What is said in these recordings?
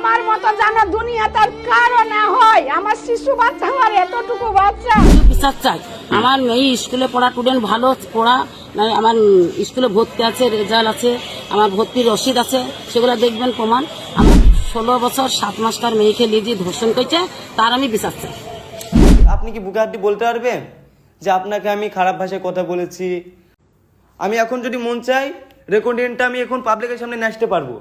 আমার মতো জানা দুনিয়াতে আর কারো না হয়। আমার শিশু বাচ্চা, আমার এতটুকু বাচ্চা। বিচার চাই। আমার মেয়ে স্কুলে পড়া, স্টুডেন্ট ভালো পড়া, মানে আমার স্কুলে ভর্তি আছে, রেজাল্ট আছে, আমার ভর্তির রসিদ আছে, সেগুলো দেখবেন প্রমাণ। আমার 16 বছর 7 মাসকার মেয়েকে নিয়ে ধর্ষণ করেছে, তার আমি বিচার চাই। আপনি কি বুকে হাত দিয়ে বলতে পারবেন যে আপনাকে আমি খারাপ ভাষায় কথা বলেছি? আমি এখন যদি মন চাই রেকর্ডিংটা আমি এখন পাবলিকের সামনে নিয়ে আসতে পারবো,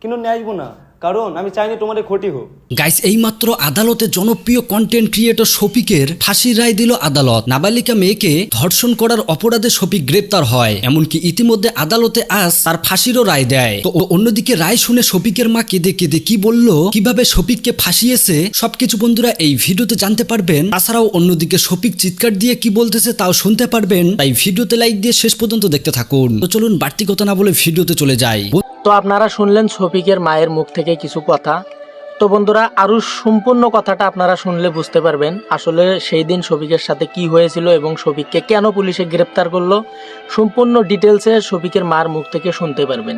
কিন্তু নিয়ে আসবো না, কারণ আমি চাইনি তোমাদের ক্ষতি হোক। গাইস, এইমাত্র আদালতে জনপ্রিয় কন্টেন্ট ক্রিয়েটর শফিকের ফাঁসির রায় দিল আদালত। নাবালিকা মেয়েকে ধর্ষণ করার অপরাধে শফিক গ্রেপ্তার হয়, এমনকি ইতিমধ্যে আদালতে আজ তার ফাঁসিরও রায় দেয়। তো অন্যদিকে রায় শুনে শফিকের মা কেঁদে কেঁদে কি বলল, কিভাবে শফিককে ফাঁসিয়েছে, সবকিছু বন্ধুরা এই ভিডিওতে জানতে পারবেন। তাছাড়াও অন্যদিকে শফিক চিৎকার দিয়ে কি বলতেছে তাও শুনতে পারবেন, তাই ভিডিওতে লাইক দিয়ে শেষ পর্যন্ত দেখতে থাকুন। তো চলুন বাড়তি কথা না বলে ভিডিওতে চলে যাই। তো আপনারা শুনলেন শফিকের মায়ের মুখ থেকে কিছু কথা। তো বন্ধুরা, আরও সম্পূর্ণ কথাটা আপনারা শুনলে বুঝতে পারবেন আসলে সেই দিন শফিকের সাথে কি হয়েছিল এবং শফিককে কেন পুলিশে গ্রেপ্তার করলো। সম্পূর্ণ ডিটেলসে শফিকের মার মুখ থেকে শুনতে পারবেন।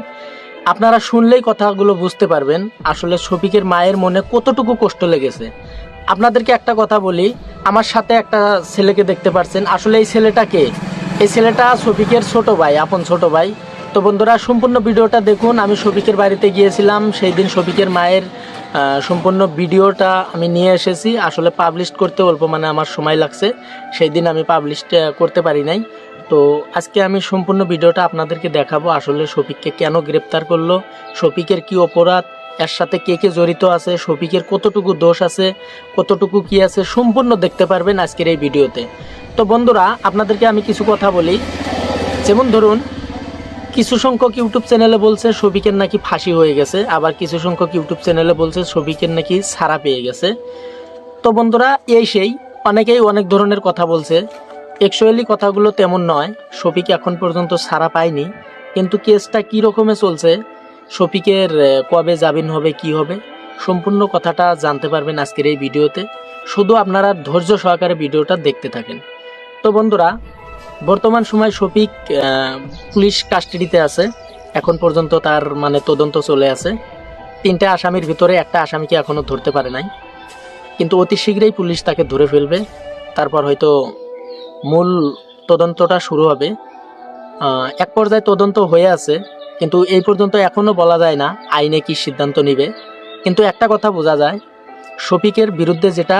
আপনারা শুনলেই কথাগুলো বুঝতে পারবেন আসলে শফিকের মায়ের মনে কতটুকু কষ্ট লেগেছে। আপনাদেরকে একটা কথা বলি, আমার সাথে একটা ছেলেকে দেখতে পাচ্ছেন, আসলে এই ছেলেটা কে? এই ছেলেটা শফিকের ছোট ভাই, আপন ছোট ভাই। তো বন্ধুরা, সম্পূর্ণ ভিডিওটা দেখুন। আমি শফিকের বাড়িতে গিয়েছিলাম, সেই দিন শফিকের মায়ের সম্পূর্ণ ভিডিওটা আমি নিয়ে এসেছি। আসলে পাবলিশ করতে অল্প মানে আমার সময় লাগছে, সেই দিন আমি পাবলিশ করতে পারি নাই। তো আজকে আমি সম্পূর্ণ ভিডিওটা আপনাদেরকে দেখাবো আসলে শফিককে কেন গ্রেপ্তার করলো, শফিকের কি অপরাধ, এর সাথে কে কে জড়িত আছে, শফিকের কতটুকু দোষ আছে, কতটুকু কি আছে, সম্পূর্ণ দেখতে পারবেন আজকের এই ভিডিওতে। তো বন্ধুরা, আপনাদেরকে আমি কিছু কথা বলি। যেমন ধরুন, কিছু সংখ্যক ইউটিউব চ্যানেলে বলছে শফিকের নাকি ফাঁসি হয়ে গেছে, আবার কিছু সংখ্যক ইউটিউব চ্যানেলে বলছে শফিকের নাকি ছাড়া পেয়ে গেছে। তো বন্ধুরা, এই সেই অনেকেই অনেক ধরনের কথা বলছে। অ্যাকচুয়ালি কথাগুলো তেমন নয়, শফিক এখন পর্যন্ত ছাড়া পায়নি, কিন্তু কেসটা কী রকমে চলছে, শফিকের কবে জামিন হবে, কি হবে, সম্পূর্ণ কথাটা জানতে পারবেন আজকের এই ভিডিওতে। শুধু আপনারা ধৈর্য সহকারে ভিডিওটা দেখতে থাকেন। তো বন্ধুরা, বর্তমান সময় শফিক পুলিশ কাস্টাডিতে আছে। এখন পর্যন্ত তার মানে তদন্ত চলে আছে। 3টে আসামির ভিতরে একটা আসামিকে এখনও ধরতে পারে নাই, কিন্তু অতি শীঘ্রই পুলিশ তাকে ধরে ফেলবে। তারপর হয়তো মূল তদন্তটা শুরু হবে। এক পর্যায়ে তদন্ত হয়ে আছে, কিন্তু এই পর্যন্ত এখনও বলা যায় না আইনে কি সিদ্ধান্ত নেবে। কিন্তু একটা কথা বোঝা যায়, শফিকের বিরুদ্ধে যেটা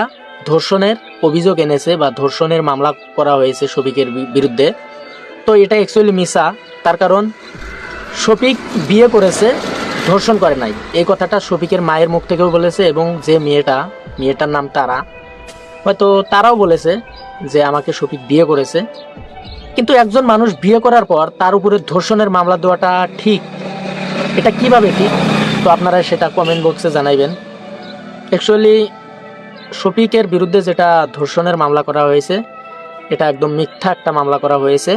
ধর্ষণের অভিযোগ এনেছে বা ধর্ষণের মামলা করা হয়েছে শফিকের বিরুদ্ধে, তো এটা অ্যাকচুয়ালি মিথ্যা। তার কারণ শফিক বিয়ে করেছে, ধর্ষণ করে নাই। এই কথাটা শফিকের মায়ের মুখ থেকেও বলেছে, এবং যে মেয়েটার নাম তারা, হয়তো তারাও বলেছে যে আমাকে শফিক বিয়ে করেছে। কিন্তু একজন মানুষ বিয়ে করার পর তার উপরে ধর্ষণের মামলা দেওয়াটা ঠিক, এটা কিভাবে ঠিক? তো আপনারা সেটা কমেন্ট বক্সে জানাইবেন। অ্যাকচুয়ালি শফিকের বিরুদ্ধে যেটা ধর্ষণের মামলা করা হয়েছে, এটা একদম মিথ্যা একটা মামলা করা হয়েছে।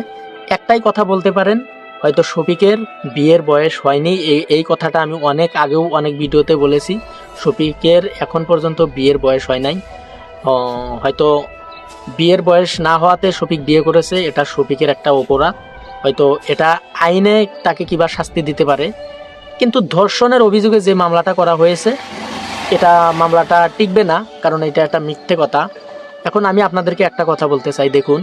একটাই কথা বলতে পারেন, হয়তো শফিকের বিয়ের বয়স হয়নি। এই কথাটা আমি অনেক আগেও অনেক ভিডিওতে বলেছি, শফিকের এখন পর্যন্ত বিয়ের বয়স হয় নাই। হয়তো বিয়ের বয়স না হওয়াতে শফিক বিয়ে করেছে, এটা শফিকের একটা অপরাধ। হয়তো এটা আইনে তাকে কিবা শাস্তি দিতে পারে, কিন্তু ধর্ষণের অভিযোগে যে মামলাটা করা হয়েছে, এটা মামলাটা টিকবে না, কারণ এটা একটা মিথ্যে কথা। এখন আমি আপনাদেরকে একটা কথা বলতে চাই, দেখুন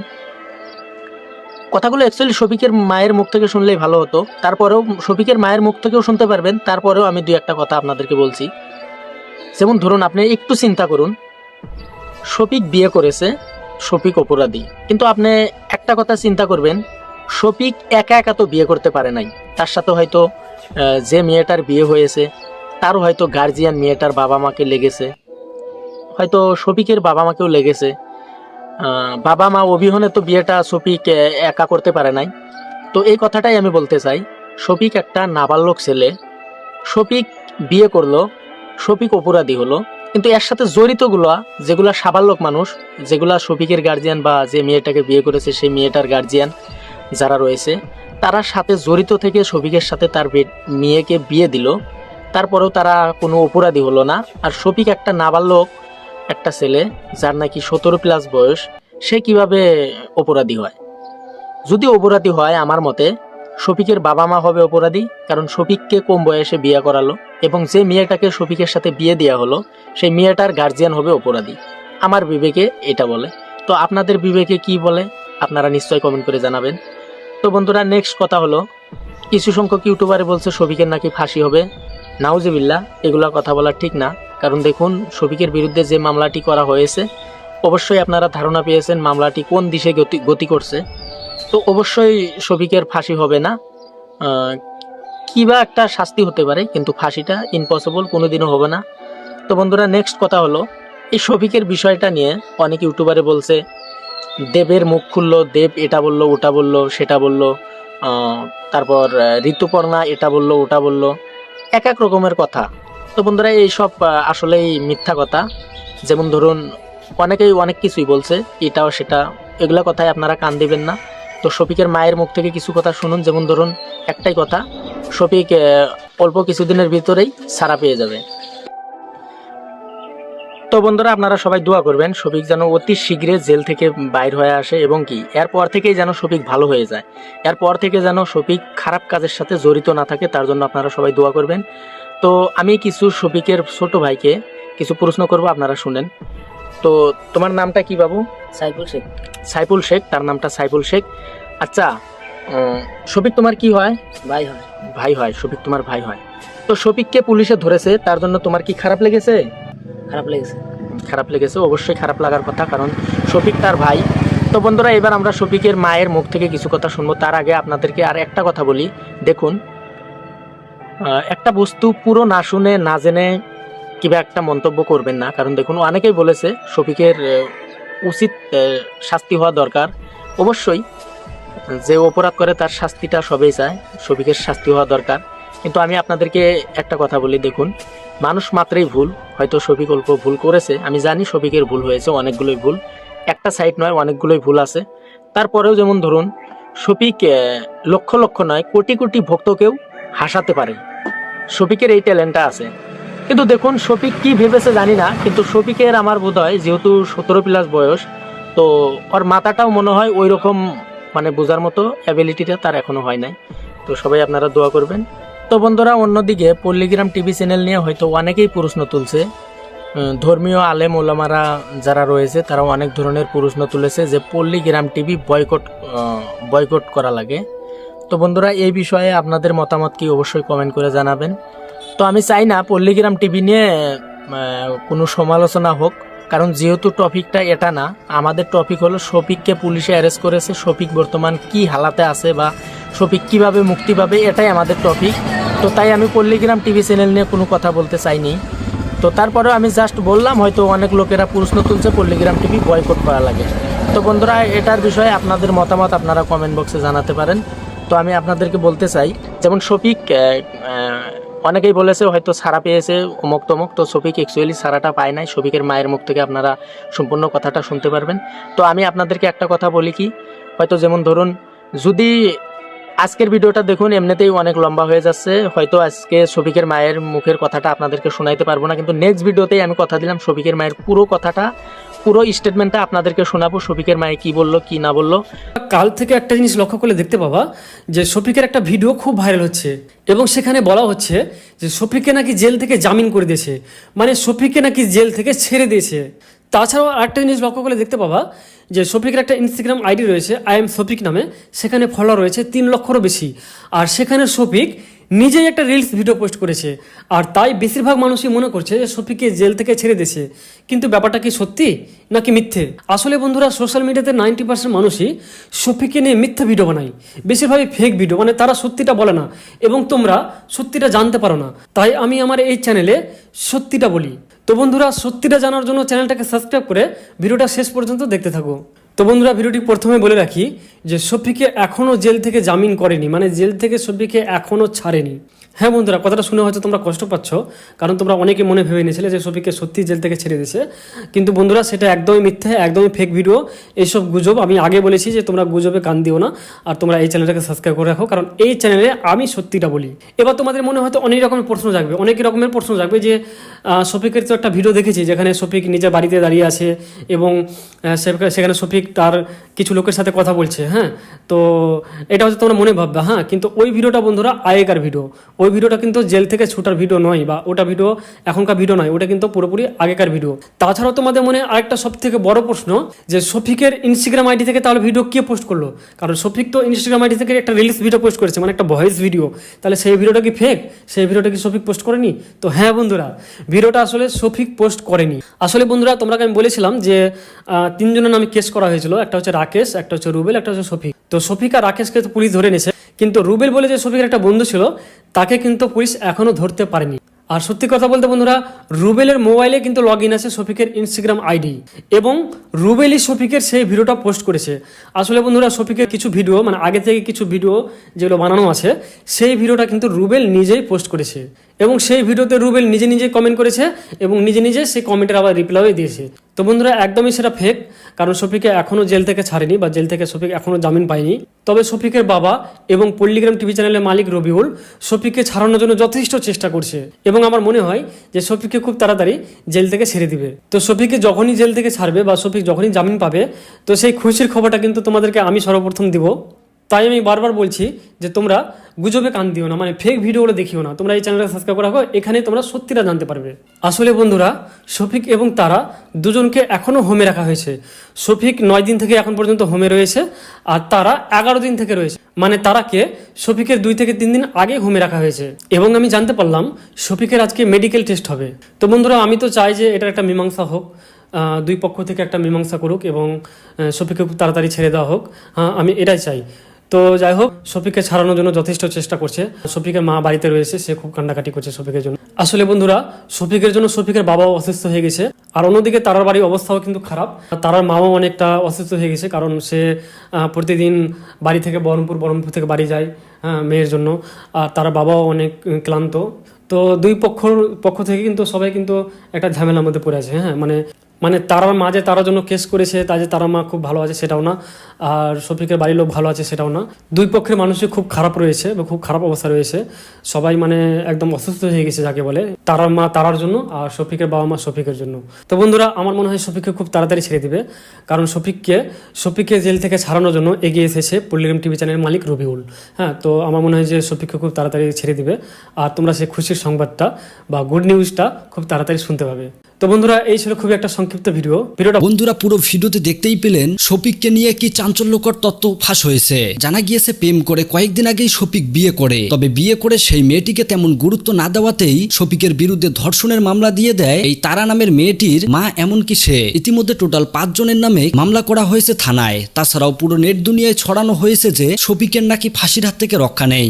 কথাগুলো অ্যাকচুয়ালি শফিকের মায়ের মুখ থেকে শুনলেই ভালো হতো, তারপরেও শফিকের মায়ের মুখ থেকেও শুনতে পারবেন। তারপরেও আমি 2-1টা কথা আপনাদেরকে বলছি। যেমন ধরুন, আপনি একটু চিন্তা করুন, শফিক বিয়ে করেছে, শফিক অপরাধী, কিন্তু আপনি একটা কথা চিন্তা করবেন, শফিক একা একা তো বিয়ে করতে পারে নাই, তার সাথে হয়তো যে মেয়েটার বিয়ে হয়েছে তারও হয়তো গার্জিয়ান মেয়েটার বাবা মাকে লেগেছে, হয়তো শফিকের বাবা মাকেও লেগেছে। বাবা মা অবিহনে তো বিয়েটা শফিক একা করতে পারে নাই। তো এই কথাটাই আমি বলতে চাই, শফিক একটা নাবালক ছেলে, শফিক বিয়ে করলো, শফিক অপরাধী হলো, কিন্তু এর সাথে জড়িতগুলা যেগুলা সাবালক মানুষ, যেগুলা শফিকের গার্জিয়ান বা যে মেয়েটাকে বিয়ে করেছে সেই মেয়েটার গার্জিয়ান যারা রয়েছে, তারা সাথে জড়িত থেকে শফিকের সাথে তার মেয়েকে বিয়ে দিল, তারপরেও তারা কোনো অপরাধী হলো না। আর শফিক একটা নাবালক একটা ছেলে, যার নাকি 17+ বয়স, সে কিভাবে অপরাধী হয়? যদি অপরাধী হয়, আমার মতে শফিকের বাবা মা হবে অপরাধী, কারণ শফিককে কম বয়সে বিয়ে করালো এবং যে মেয়েটাকে শফিকের সাথে বিয়ে দেওয়া হলো সেই মেয়েটার গার্জিয়ান হবে অপরাধী। আমার বিবেকে এটা বলে। তো আপনাদের বিবেকে কি বলে আপনারা নিশ্চয়ই কমেন্ট করে জানাবেন। তো বন্ধুরা, নেক্সট কথা হলো, কিছু সংখ্যক ইউটিউবারে বলছে শফিকের নাকি ফাঁসি হবে। নাউজুবিল্লাহ, এগুলা কথা বলা ঠিক না। কারণ দেখুন, শফিকের বিরুদ্ধে যে মামলাটি করা হয়েছে, অবশ্যই আপনারা ধারণা পেয়েছেন মামলাটি কোন দিশে গতি করছে। তো অবশ্যই শফিকের ফাঁসি হবে না, কিবা একটা শাস্তি হতে পারে, কিন্তু ফাঁসিটা ইম্পসিবল, কোনোদিনও হবে না। তো বন্ধুরা, নেক্সট কথা হলো, এই শফিকের বিষয়টা নিয়ে অনেক ইউটিউবারে বলছে দেবের মুখ খুললো, দেব এটা বললো, ওটা বললো, সেটা বললো, তারপর ঋতুপর্ণা এটা বললো, ওটা বললো, এক এক রকমের কথা। তো বন্ধুরা, এইসব আসলেই মিথ্যা কথা। যেমন ধরুন, অনেকেই অনেক কিছুই বলছে, এটাও সেটা, এগুলা কথায় আপনারা কান দিবেন না। তো শফিকের মায়ের মুখ থেকে কিছু কথা শুনুন। যেমন ধরুন, একটাই কথা, শফিক অল্প কিছুদিনের ভিতরেই ছাড়া পেয়ে যাবে। তো বন্ধুরা, আপনারা সবাই দোয়া করবেন শফিক যেন অতি শীঘ্রই জেল থেকে বাইর হয়ে আসে এবং কি এরপর থেকেই যেন শফিক ভালো হয়ে যায়, এরপর থেকে যেন শফিক খারাপ কাজের সাথে জড়িত না থাকে, তার জন্য আপনারা সবাই দোয়া করবেন। তো আমি কিছু শফিকের ছোট ভাইকে কিছু প্রশ্ন করব, আপনারা শুনেন। তো তোমার নামটা কি বাবু? সাইফুল শেখ। সাইফুল শেখ, তার নামটা সাইফুল শেখ। আচ্ছা, শফিক তোমার কি হয়? ভাই হয়। ভাই হয়, শফিক তোমার ভাই হয়। তো শফিককে পুলিশে ধরেছে, তার জন্য তোমার কি খারাপ লেগেছে? খারাপ লেগেছে। খারাপ লেগেছে, অবশ্যই খারাপ লাগার কথা, কারণ শফিক তার ভাই। তো বন্ধুরা, এবার আমরা শফিকের মায়ের মুখ থেকে কিছু কথা শুনবো। তার আগে আপনাদেরকে আর একটা কথা বলি, দেখুন, একটা বস্তু পুরো না শুনে না জেনে কিবা একটা মন্তব্য করবেন না। কারণ দেখুন, অনেকেই বলেছে শফিকের উচিত শাস্তি হওয়া দরকার। অবশ্যই যে অপরাধ করে তার শাস্তিটা সবাই চায়, শফিকের শাস্তি হওয়া দরকার। কিন্তু আমি আপনাদেরকে একটা কথা বলি, দেখুন, মানুষ মাত্রই ভুল। হয়তো শফিক অল্প ভুল করেছে, আমি জানি শফিকের ভুল হয়েছে, অনেকগুলোই ভুল, একটা সাইড নয়, অনেকগুলোই ভুল আছে। তারপরেও যেমন ধরুন, শফিক লক্ষ লক্ষ নয়, কোটি কোটি ভক্তকেও হাসাতে পারে, শফিকের এই ট্যালেন্টটা আছে। কিন্তু দেখুন, শফিক কি ভেবেছে জানি না, কিন্তু শফিকের আমার বোধ হয় যেহেতু 17+ বয়স, তো ওর মাথাটাও মনে হয় ওই রকম, মানে বোঝার মতো অ্যাবিলিটিটা তার এখনো হয় নাই। তো সবাই আপনারা দোয়া করবেন। তো বন্ধুরা, অন্যদিকে পল্লীগ্রাম টিভি চ্যানেল নিয়ে হয়তো অনেকেই প্রশ্ন তুলছে, ধর্মীয় আলেম ওলামারা যারা রয়েছে তারাও অনেক ধরনের প্রশ্ন তুলেছে যে পল্লীগ্রাম টিভি বয়কট করা লাগে। তো বন্ধুরা, এই বিষয়ে আপনাদের মতামত কি অবশ্যই কমেন্ট করে জানাবেন। তো আমি চাই না পল্লীগ্রাম টিভি নিয়ে কোনো সমালোচনা হোক, কারণ যেহেতু টপিকটা এটা না, আমাদের টপিক হলো শফিককে পুলিশে অ্যারেস্ট করেছে, শফিক বর্তমান কি হালাতে আছে বা শফিক কিভাবে মুক্তি পাবে, এটাই আমাদের টপিক। তো তাই আমি পল্লীগ্রাম টিভি চ্যানেল নিয়ে কোনো কথা বলতে চাইনি। তো তারপরেও আমি জাস্ট বললাম, হয়তো অনেক লোকেরা প্রশ্ন তুলছে পল্লীগ্রাম টিভি বয়কট করা লাগে। তো বন্ধুরা, এটার বিষয়ে আপনাদের মতামত আপনারা কমেন্ট বক্সে জানাতে পারেন। তো আমি আপনাদেরকে বলতে চাই, যেমন শফিক অনেকেই বলেছে হয়তো ছাড়া পেয়েছে অমুক তমুক, তো শফিক অ্যাকচুয়ালি ছাড়াটা পায় নাই। শফিকের মায়ের মুখ থেকে আপনারা সম্পূর্ণ কথাটা শুনতে পারবেন। তো আমি আপনাদেরকে একটা কথা বলি কি, হয়তো যেমন ধরুন, যদি আজকের ভিডিওটা দেখুন এমনিতেই অনেক লম্বা হয়ে যাচ্ছে, হয়তো আজকে শফিকের মায়ের মুখের কথাটা আপনাদেরকে শোনাইতে পারবো না, কিন্তু নেক্সট ভিডিওতেই আমি কথা দিলাম শফিকের মায়ের পুরো কথাটা, পুরো স্টেটমেন্টটা আপনাদেরকে শোনাবো, শফিকের মায়ে কি বললো কি না বললো। কাল থেকে একটা জিনিস লক্ষ্য করলে দেখতে পাবা যে শফিকের একটা ভিডিও খুব ভাইরাল হচ্ছে এবং সেখানে বলা হচ্ছে যে শফিককে নাকি জেল থেকে জামিন করে দিয়েছে, মানে শফিককে নাকি জেল থেকে ছেড়ে দিয়েছে। তাছাড়াও আরেকটা জিনিস লক্ষ্য করলে দেখতে পাবা যে শফিকের একটা ইনস্টাগ্রাম আইডি রয়েছে, আই এম শফিক নামে, সেখানে ফলোয়ার রয়েছে 3 লক্ষেরও বেশি। আর সেখানে শফিক নিজেই একটা রিলস ভিডিও পোস্ট করেছে, আর তাই বেশিরভাগ মানুষই মনে করছে যে শফিককে জেল থেকে ছেড়ে দিয়েছে। কিন্তু ব্যাপারটা কি সত্যি নাকি মিথ্যে? আসলে বন্ধুরা, সোশ্যাল মিডিয়াতে 90% মানুষই শফিককে নিয়ে মিথ্যা ভিডিও বানায়, বেশিরভাগই ফেক ভিডিও, মানে তারা সত্যিটা বলে না এবং তোমরা সত্যিটা জানতে পারো না। তাই আমি আমার এই চ্যানেলে সত্যিটা বলি। তো বন্ধুরা, সত্যিটা জানার জন্য চ্যানেলটাকে সাবস্ক্রাইব করে ভিডিওটা শেষ পর্যন্ত দেখতে থাকো। তো বন্ধুরা, ভিডিওটি প্রথমে বলে রাখি যে শফিককে এখনও জেল থেকে জামিন করেনি, মানে জেল থেকে শফিককে এখনও ছাড়েনি। হ্যাঁ বন্ধুরা, কথাটা শুনে হয়তো তোমরা কষ্ট পাচ্ছ, কারণ তোমরা অনেকে মনে ভেবে নিয়েছিলে যে শফিককে সত্যি জেল থেকে ছেড়ে দিয়েছে। কিন্তু বন্ধুরা সেটা একদমই মিথ্যে, একদমই ফেক ভিডিও, এইসব গুজব। আমি আগে বলেছি যে তোমরা গুজবে কান দিও না, আর তোমরা এই চ্যানেলটাকে সাবস্ক্রাইব করে রাখো, কারণ এই চ্যানেলে আমি সত্যিটা বলি। এবার তোমাদের মনে হয়তো অনেক রকমের প্রশ্ন জাগবে, অনেক রকমের প্রশ্ন জাগবে যে শফিকের তো একটা ভিডিও দেখেছি যেখানে শফিক নিজের বাড়িতে দাঁড়িয়ে আছে এবং সেখানে শফিক তার কিছু লোকের সাথে কথা বলছে। হ্যাঁ, তো এটা হচ্ছে তোমরা মনে ভাববে। হ্যাঁ, কিন্তু ওই ভিডিওটা বন্ধুরা আগেকার ভিডিও, ওই ভিডিওটা কিন্তু জেল থেকে ছুটার ভিডিও নয়, বা ওটা ভিডিও এখনকার ভিডিও নয়, ওটা কিন্তু পুরোপুরি আগেকার ভিডিও। তাছাড়াও তোমাদের মনে আরেকটা সব থেকে বড় প্রশ্ন যে শফিকের ইনস্টাগ্রাম আইডি থেকে তাহলে ভিডিও কে পোস্ট করলো? কারণ শফিক তো ইনস্টাগ্রাম আইডি থেকে একটা রিলস ভিডিও পোস্ট করেছে, মানে একটা ভয়েস ভিডিও, তাহলে সেই ভিডিওটা কি ফেক? সেই ভিডিওটা কি শফিক পোস্ট করেনি? তো হ্যাঁ বন্ধুরা, ভিডিওটা আসলে শফিক পোস্ট করেনি। আসলে বন্ধুরা তোমাকে আমি বলেছিলাম যে তিনজনের নামে কেস করা হয়েছিল, একটা হচ্ছে রাকেশ, একটা হচ্ছে রুবেল, একটা হচ্ছে শফিক। তো শফিক আর রাকেশকে তো পুলিশ ধরে নিয়েছে, কিন্তু রুবেল বলে যে শফিকের একটা বন্ধু ছিল তাকে কিন্তু পুলিশ এখনো ধরতে পারেনি। আর সত্যি কথা বলতে বন্ধুরা, রুবেলের মোবাইলে কিন্তু লগ ইন আছে শফিকের ইনস্টাগ্রাম আইডি, এবং রুবেলই শফিকের সেই ভিডিওটা পোস্ট করেছে। আসলে বন্ধুরা শফিকের কিছু ভিডিও, মানে আগে থেকে কিছু ভিডিও যেগুলো বানানো আছে, সেই ভিডিওটা কিন্তু রুবেল নিজেই পোস্ট করেছে, এবং সেই ভিডিওতে রুবেল নিজে নিজে কমেন্ট করেছে এবং নিজে নিজে সেই কমেন্টের আবার রিপ্লাইও দিয়েছে। তো বন্ধুরা একদমই সেটা ফেক, কারণ শফিকে এখনও জেল থেকে ছাড়েনি, বা জেল থেকে শফিক এখনও জামিন পায়নি। তবে শফিকের বাবা এবং পল্লিগ্রাম টিভি চ্যানেলের মালিক রবিউল শফিককে ছাড়ানোর জন্য যথেষ্ট চেষ্টা করছে, এবং আমার মনে হয় যে শফিককে খুব তাড়াতাড়ি জেল থেকে ছেড়ে দিবে। তো শফিককে যখনই জেল থেকে ছাড়বে বা শফিক যখনই জামিন পাবে, তো সেই খুশির খবরটা কিন্তু তোমাদেরকে আমি সর্বপ্রথম দিব। তাই আমি বারবার বলছি যে তোমরা গুজবে কান দিও না, মানে ফেক ভিডিওগুলো দেখিও না। তোমরা এই চ্যানেলটা সাবস্ক্রাইব করে রাখো, এখানে তোমরা সত্যিটা জানতে পারবে। আসলে বন্ধুরা শফিক এবং তারা দুজনকে এখনও হোমে রাখা হয়েছে। শফিক 9 দিন থেকে এখন পর্যন্ত হোমে রয়েছে, আর তারা 11 দিন থেকে রয়েছে, মানে তারাকে শফিকের 2 থেকে 3 দিন আগে হোমে রাখা হয়েছে। এবং আমি জানতে পারলাম শফিকের আজকে মেডিকেল টেস্ট হবে। তো বন্ধুরা আমি তো চাই যে এটার একটা মীমাংসা হোক, দুই পক্ষ থেকে একটা মীমাংসা করুক এবং শফিককে খুব তাড়াতাড়ি ছেড়ে দেওয়া হোক। হ্যাঁ, আমি এটাই চাই। তো যাই হোক, শফিককে ছাড়ানোর জন্য যথেষ্ট চেষ্টা করছে। শফিকের মা বাড়িতে রয়েছে, সে খুব কান্নাকাটি করছে শফিকের জন্য। আসলে বন্ধুরা শফিকের জন্য শফিকের বাবাও অসুস্থ হয়ে গেছে, আর অন্যদিকে তারার বাড়ির অবস্থাও কিন্তু খারাপ। তারার মাও অনেকটা অসুস্থ হয়ে গেছে, কারণ সে প্রতিদিন বাড়ি থেকে বহরমপুর থেকে বাড়ি যায় মেয়ের জন্য, আর তার বাবাও অনেক ক্লান্ত। তো দুই পক্ষ থেকে কিন্তু সবাই কিন্তু একটা ঝামেলার মধ্যে পড়ে আছে। হ্যাঁ, মানে তারার মা যে তারার জন্য কেস করেছে তা যে তারা মা খুব ভালো আছে সেটাও না, আর শফিকের বাড়ির লোক ভালো আছে সেটাও না। দুই পক্ষের মানুষই খুব খারাপ রয়েছে বা খুব খারাপ অবস্থা রয়েছে। সবাই মানে একদম অসুস্থ হয়ে গেছে যাকে বলে, তারার মা তারার জন্য আর শফিকের বাবা মা শফিকের জন্য। তো বন্ধুরা আমার মনে হয় শফিককে খুব তাড়াতাড়ি ছেড়ে দিবে, কারণ শফিককে জেল থেকে ছাড়ানোর জন্য এগিয়ে এসেছে পল্লিগ্রাম টিভি চ্যানেলের মালিক রবিউল। হ্যাঁ, তো আমার মনে হয় যে শফিককে খুব তাড়াতাড়ি ছেড়ে দিবে, আর তোমরা সেই খুশির সংবাদটা বা গুড নিউজটা খুব তাড়াতাড়ি শুনতে পাবে। তো বন্ধুরা এই ছিল খুবই একটা সংক্ষিপ্ত ভিডিওটা। বন্ধুরা পুরো ভিডিওতে দেখতেই পেলেন শফিককে নিয়ে কি চাঞ্চল্যকর তথ্য ফাঁস হয়েছে। জানা গিয়েছে প্রেম করে কয়েকদিন আগেই শফিক বিয়ে করে, তবে বিয়ে করে সেই মেয়েটিকে তেমন গুরুত্ব না দেওয়াতেই শফিকের বিরুদ্ধে ধর্ষণের মামলা দিয়ে দেয় এই তারা নামের মেয়েটির মা। এমনকি সে ইতিমধ্যে টোটাল 5 জনের নামে মামলা করা হয়েছে থানায়। তাছাড়াও পুরো নেট দুনিয়ায় ছড়ানো হয়েছে যে শফিকের নাকি ফাঁসির হাত থেকে রক্ষা নেই,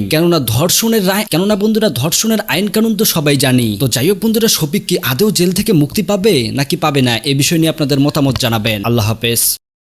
কেননা বন্ধুরা ধর্ষণের আইন কানুন তো সবাই জানি। তো যাই হোক বন্ধুরা, শফিক কি আদৌ জেল থেকে মুক্তি পাবে নাকি পাবে না, এ বিষয় নিয়ে আপনাদের মতামত জানাবেন। আল্লাহ হাফেজ।